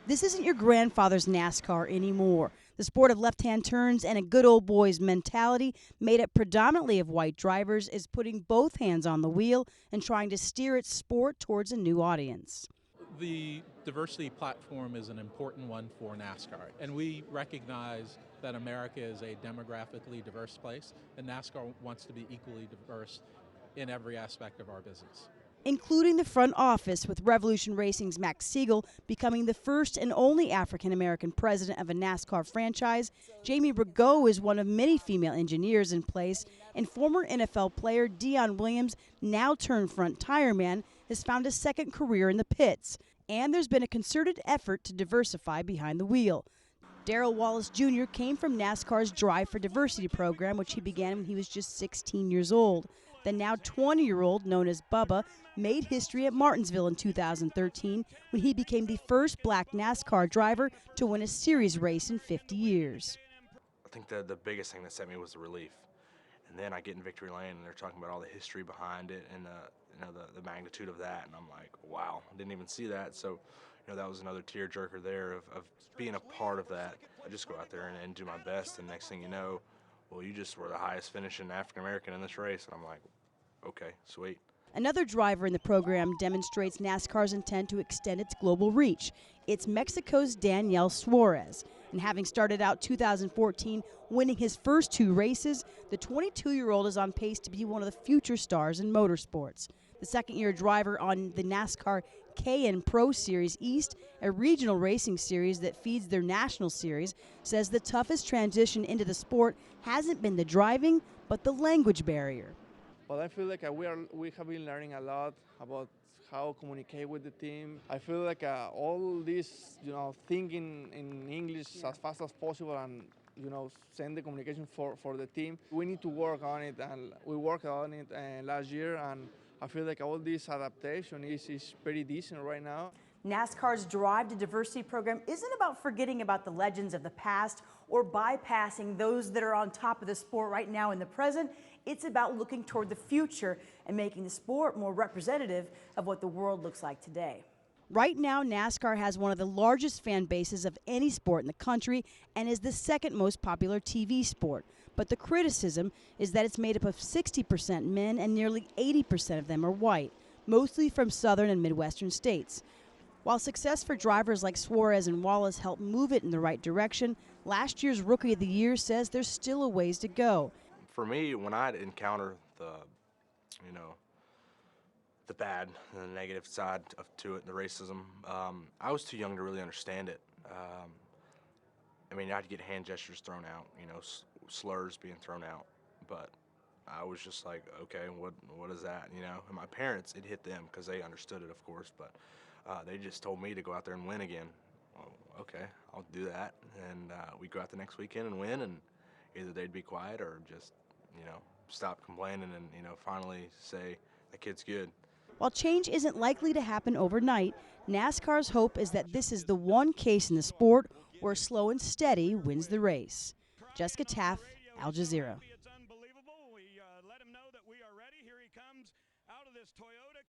This isn't your grandfather's NASCAR anymore. The sport of left-hand turns and a good old boys mentality, made up predominantly of white drivers, is putting both hands on the wheel and trying to steer its sport towards a new audience. The diversity platform is an important one for NASCAR, and we recognize that America is a demographically diverse place, and NASCAR wants to be equally diverse in every aspect of our business, Including the front office, with Revolution Racing's Max Siegel becoming the first and only African-American president of a NASCAR franchise. Jamie Rigaud is one of many female engineers in place, and former NFL player Dion Williams, now turned front tire man, has found a second career in the pits. And there's been a concerted effort to diversify behind the wheel. Darrell Wallace Jr. came from NASCAR's Drive for Diversity program, which he began when he was just 16 years old. The now 20-year-old, known as Bubba, made history at Martinsville in 2013 when he became the first black NASCAR driver to win a series race in 50 years. I think the biggest thing that set me was the relief. And then I get in victory lane and they're talking about all the history behind it and the magnitude of that, and I'm like, wow, I didn't even see that. So that was another tearjerker there of being a part of that. I just go out there and do my best, and next thing you know, well, you just were the highest finishing African American in this race, and I'm like, okay, sweet. Another driver in the program demonstrates NASCAR's intent to extend its global reach. It's Mexico's Daniel Suarez. And having started out 2014 winning his first two races, the 22-year-old is on pace to be one of the future stars in motorsports. The second-year driver on the NASCAR KN Pro Series East, a regional racing series that feeds their national series, says the toughest transition into the sport hasn't been the driving, but the language barrier. But I feel like we have been learning a lot about how to communicate with the team. I feel like all this, thinking in English as fast as possible and, send the communication for the team. We need to work on it, and we worked on it last year, and I feel like all this adaptation is pretty decent right now. NASCAR's Drive to Diversity program isn't about forgetting about the legends of the past or bypassing those that are on top of the sport right now in the present. It's about looking toward the future and making the sport more representative of what the world looks like today. Right now, NASCAR has one of the largest fan bases of any sport in the country and is the second most popular TV sport. But the criticism is that it's made up of 60% men and nearly 80% of them are white, mostly from southern and midwestern states. While success for drivers like Suarez and Wallace helped move it in the right direction, last year's Rookie of the Year says there's still a ways to go. For me, when I encounter the bad and the negative side to it, the racism, I was too young to really understand it. I'd get hand gestures thrown out, slurs being thrown out, but I was just like, okay, what is that, And my parents, it hit them because they understood it, of course, but they just told me to go out there and win again. Well, okay, I'll do that, and we go out the next weekend and win, and either they'd be quiet or just, stop complaining and, finally say, the kid's good. While change isn't likely to happen overnight, NASCAR's hope is that this is the one case in the sport where slow and steady wins the race. Jessica Taff, Al Jazeera.